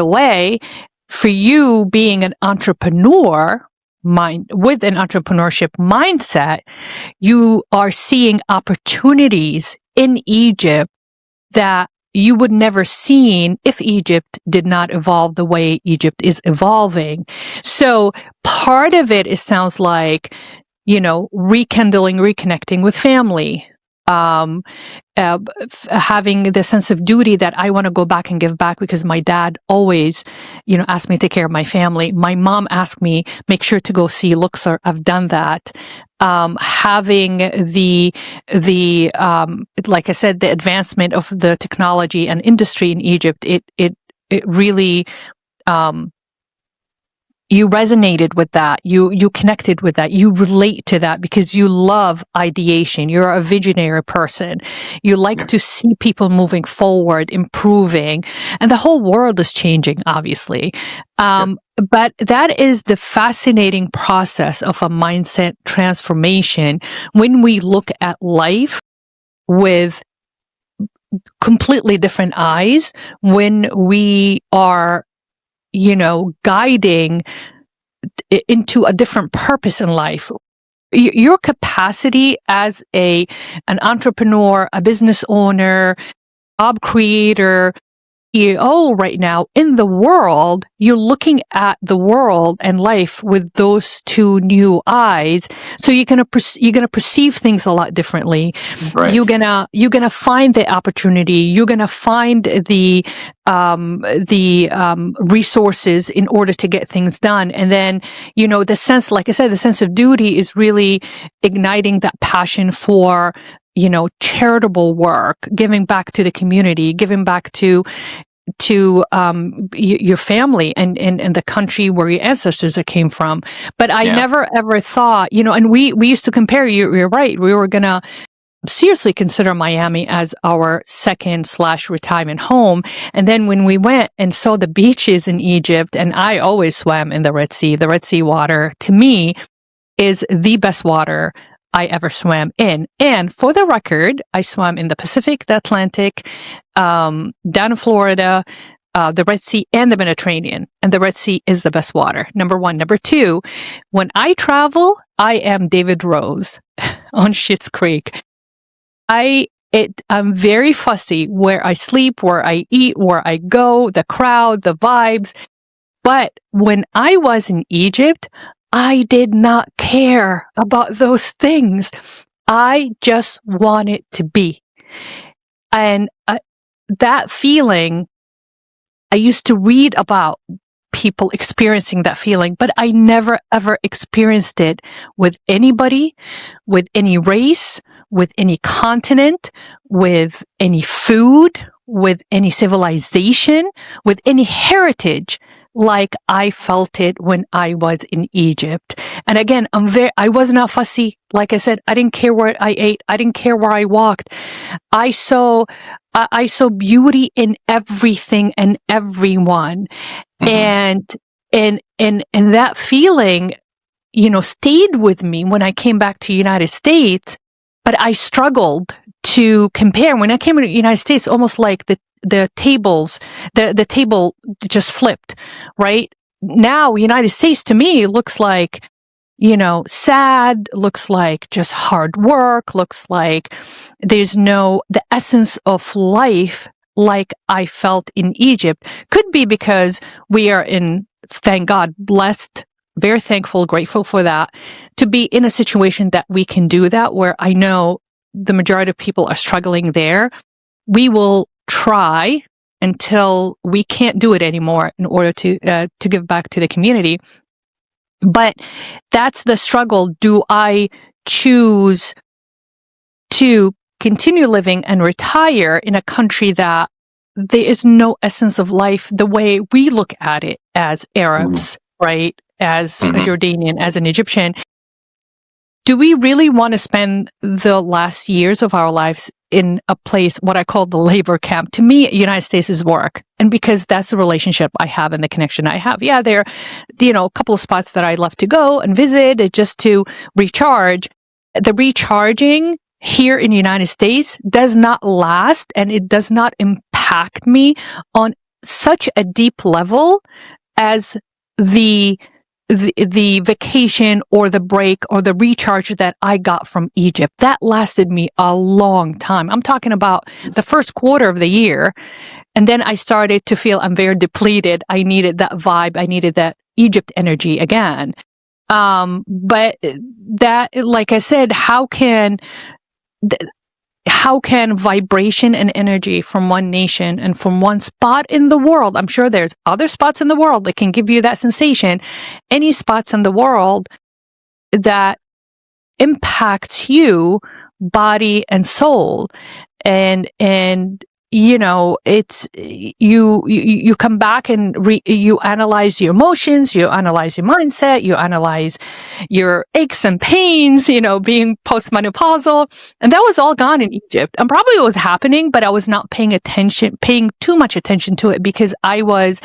way, for you being an entrepreneur with an entrepreneurship mindset, you are seeing opportunities in Egypt that you would never seen if Egypt did not evolve the way Egypt is evolving. So part of it sounds like, reconnecting with family, having the sense of duty that I want to go back and give back because my dad always, asked me to take care of my family. My mom asked me, make sure to go see Luxor. I've done that. Having the like I said, the advancement of the technology and industry in Egypt, it really, you resonated with that. You connected with that. You relate to that because you love ideation. You're a visionary person. You like to see people moving forward, improving, and the whole world is changing, obviously. But that is the fascinating process of a mindset transformation when we look at life with completely different eyes, when we are guiding into a different purpose in life. Your capacity as an entrepreneur, a business owner, job creator, CEO right now in the world, you're looking at the world and life with those two new eyes. So you're gonna perceive things a lot differently. Right. You're gonna find the opportunity. You're gonna find the resources in order to get things done. And then the sense, like I said, the sense of duty is really igniting that passion for charitable work, giving back to the community, giving back to your family and the country where your ancestors came from. But I never ever thought, and we used to compare. You're right. We were gonna seriously consider Miami as our second/retirement home. And then when we went and saw the beaches in Egypt, and I always swam in the Red Sea. The Red Sea water, to me, is the best water I ever swam in. And for the record, I swam in the Pacific, the Atlantic, down in Florida, the Red Sea, and the Mediterranean. And the Red Sea is the best water, number one. Number two, when I travel, I am David Rose on Schitt's Creek. I'm very fussy where I sleep, where I eat, where I go, the crowd, the vibes. But when I was in Egypt, I did not care about those things. I just wanted to be. And that feeling, I used to read about people experiencing that feeling, but I never ever experienced it with anybody, with any race, with any continent, with any food, with any civilization, with any heritage, like I felt it when I was in Egypt. And again, I was not fussy. Like I said, I didn't care where I ate. I didn't care where I walked. I saw beauty in everything and everyone. And that feeling, stayed with me when I came back to the United States, but I struggled to compare. When I came to the United States, almost like the tables, the table just flipped, right? Now, United States to me looks like, sad, looks like just hard work, looks like there's the essence of life like I felt in Egypt. Could be because we are thank God, blessed, very thankful, grateful for that, to be in a situation that we can do that, where I know the majority of people are struggling there. We will try until we can't do it anymore in order to give back to the community. But that's the struggle. Do I choose to continue living and retire in a country that there is no essence of life the way we look at it as Arabs, right? As a Jordanian, as an Egyptian? Do we really want to spend the last years of our lives in a place, what I call the labor camp? To me, United States is work. And because that's the relationship I have and the connection I have. Yeah, there are, a couple of spots that I love to go and visit just to recharge. The recharging here in the United States does not last, and it does not impact me on such a deep level as the vacation or the break or the recharge that I got from Egypt. That lasted me a long time. I'm talking about the first quarter of the year. And then I started to feel I'm very depleted. I needed that vibe. I needed that Egypt energy again. But that, like I said, how can vibration and energy from one nation and from one spot in the world, I'm sure there's other spots in the world that can give you that sensation, any spots in the world that impacts you, body and soul. And it's you come back and you analyze your emotions, you analyze your mindset, you analyze your aches and pains, being postmenopausal, and that was all gone in Egypt. And probably it was happening, but I was not paying too much attention to it because I was,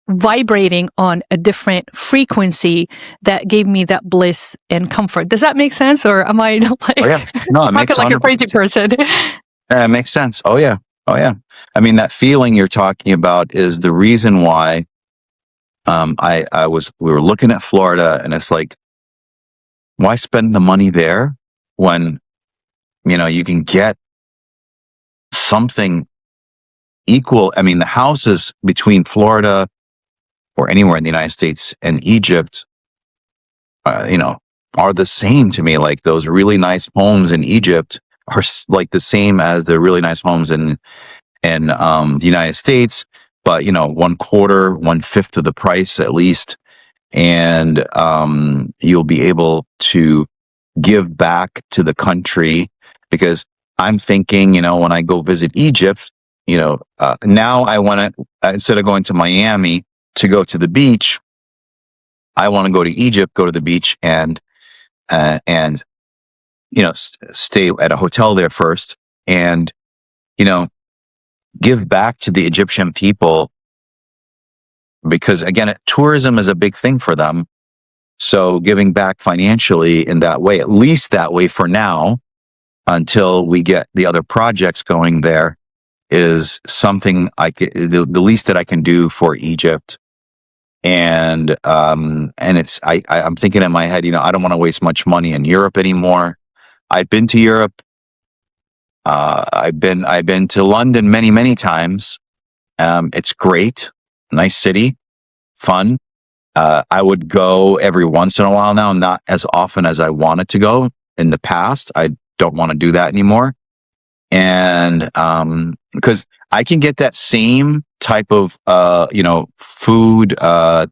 vibrating on a different frequency that gave me that bliss and comfort. Does that make sense, or am I like no, it makes like a crazy person? Yeah, it makes sense. Oh yeah. I mean, that feeling you're talking about is the reason why we were looking at Florida, and it's like, why spend the money there when you can get something equal? I mean, the houses between Florida or anywhere in the United States and Egypt, are the same to me. Like, those really nice homes in Egypt are like the same as the really nice homes in the United States, but 1/4, 1/5 of the price at least, and you'll be able to give back to the country. Because I'm thinking, when I go visit Egypt, now I want to, instead of going to Miami to go to the beach, I want to go to Egypt, go to the beach, and stay at a hotel there first, and give back to the Egyptian people, because again, tourism is a big thing for them. So giving back financially in that way, at least that way for now, until we get the other projects going there, is something the least that I can do for Egypt. And it's, I'm thinking in my head, I don't want to waste much money in Europe anymore. I've been to Europe. I've been to London many, many times. It's great. Nice city. Fun. I would go every once in a while now, not as often as I wanted to go in the past. I don't want to do that anymore. And, because I can get that same type of, food,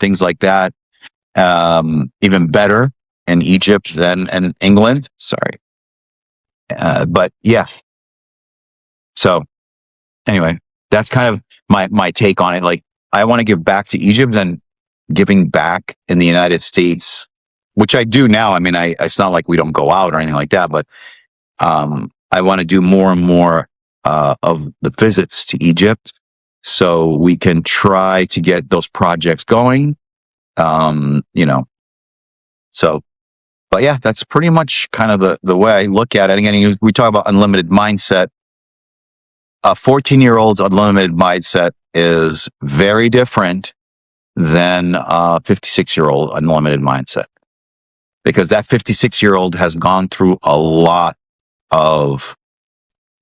things like that, even better in Egypt than in England. Sorry. But yeah. So anyway, that's kind of my take on it. Like, I want to give back to Egypt, and giving back in the United States, which I do now. I mean, it's not like we don't go out or anything like that, but I want to do more and more of the visits to Egypt, so we can try to get those projects going. So, but yeah, that's pretty much kind of the way I look at it. Again, we talk about unlimited mindset. A 14-year-old's unlimited mindset is very different than a 56-year-old unlimited mindset, because that 56-year-old has gone through a lot of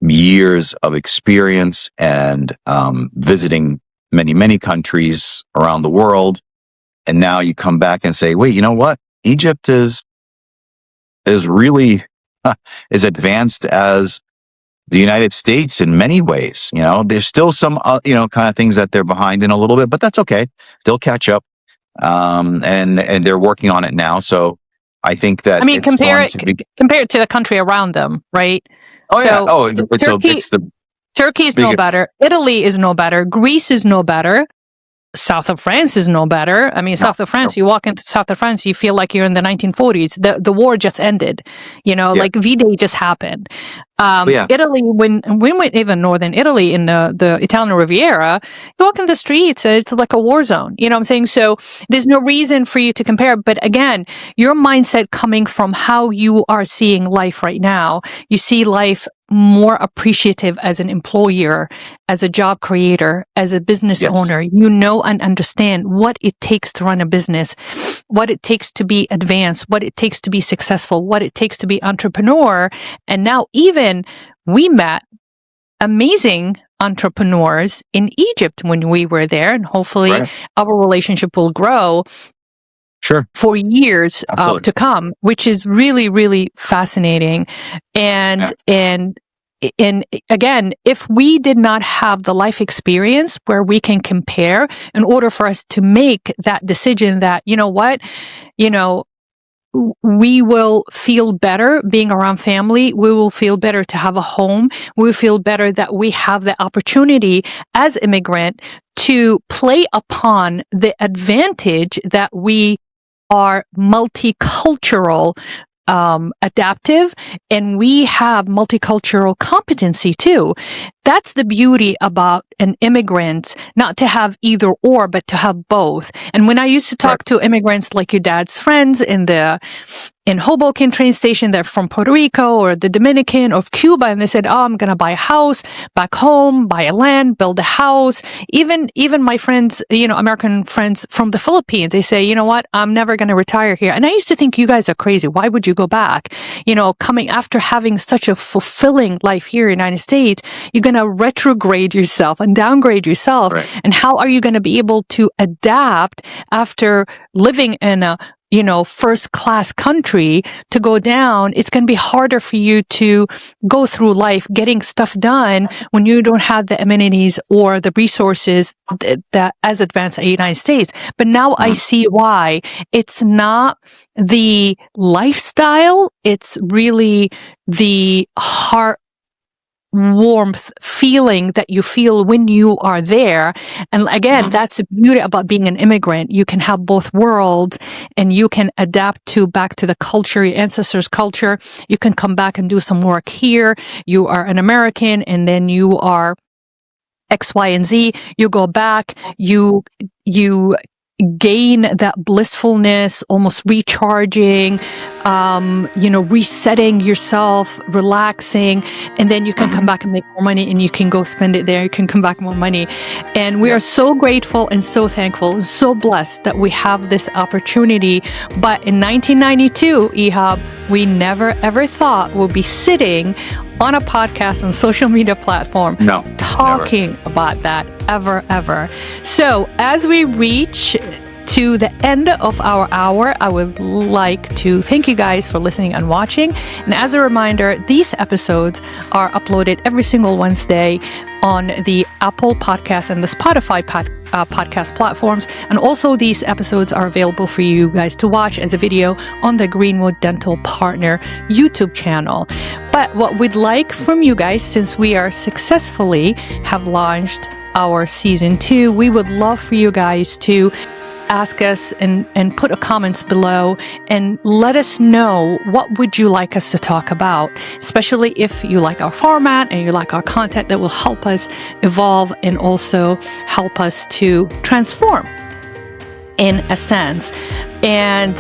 years of experience and visiting many, many countries around the world. And now you come back and say, wait, you know what? Egypt is really as advanced as the United States in many ways. There's still some, kind of things that they're behind in a little bit, but that's okay. They'll catch up. And they're working on it now. So I think that, compare it to the country around them, right? Turkey is no better. Italy is no better. Greece is no better. South of France is no better. South of France, you walk into south of France, you feel like you're in the 1940s. The war just ended, like V-Day just happened. Italy, when we went even northern Italy in the Italian Riviera, you walk in the streets, it's like a war zone. You know what I'm saying? So there's no reason for you to compare. But again, your mindset coming from how you are seeing life right now, you see life more appreciative as an employer, as a job creator, as a business owner. And understand what it takes to run a business, what it takes to be advanced, what it takes to be successful, what it takes to be entrepreneur. And now even we met amazing entrepreneurs in Egypt when we were there, and hopefully our relationship will grow for years to come, which is really, really fascinating. And again, if we did not have the life experience where we can compare, in order for us to make that decision that, we will feel better being around family. We will feel better to have a home. We will feel better that we have the opportunity as immigrant to play upon the advantage that we are multicultural, adaptive, and we have multicultural competency too. That's the beauty about an immigrant, not to have either or, but to have both. And when I used to talk to immigrants like your dad's friends in Hoboken train station, they're from Puerto Rico or the Dominican or Cuba, and they said, oh, I'm going to buy a house back home, buy a land, build a house. Even my friends, American friends from the Philippines, they say, you know what, I'm never going to retire here. And I used to think you guys are crazy. Why would you go back? Coming after having such a fulfilling life here in the United States, you're going to retrograde yourself and downgrade yourself. Right. And how are you going to be able to adapt after living in a first class country to go down? It's going to be harder for you to go through life getting stuff done when you don't have the amenities or the resources that as advanced as the United States. But now I see why. It's not the lifestyle. It's really the heart warmth feeling that you feel when you are there. And again, that's the beauty about being an immigrant. You can have both worlds and you can adapt back to the culture, your ancestors' culture. You can come back and do some work here. You are an American and then you are X, Y, and Z. You go back, you gain that blissfulness, almost recharging, resetting yourself, relaxing, and then you can come back and make more money and you can go spend it there. You can come back more money. And we are so grateful and so thankful and so blessed that we have this opportunity. But in 1992, Ihab, we never ever thought we'll be sitting on a podcast on social media platform talking about that ever. So as we reach to the end of our hour, I would like to thank you guys for listening and watching. And as a reminder, these episodes are uploaded every single Wednesday on the Apple Podcast and the Spotify podcast platforms. And also these episodes are available for you guys to watch as a video on the Greenwood Dental Partner YouTube channel. But what we'd like from you guys, since we are successfully have launched our season 2, we would love for you guys to ask us and put a comments below and let us know what would you like us to talk about, especially if you like our format and you like our content. That will help us evolve and also help us to transform in a sense. And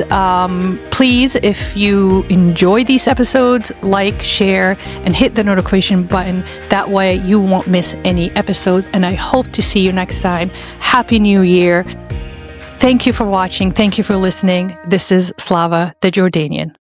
please, if you enjoy these episodes, like, share, and hit the notification button. That way you won't miss any episodes. And I hope to see you next time. Happy New Year. Thank you for watching. Thank you for listening. This is Slava the Jordanian.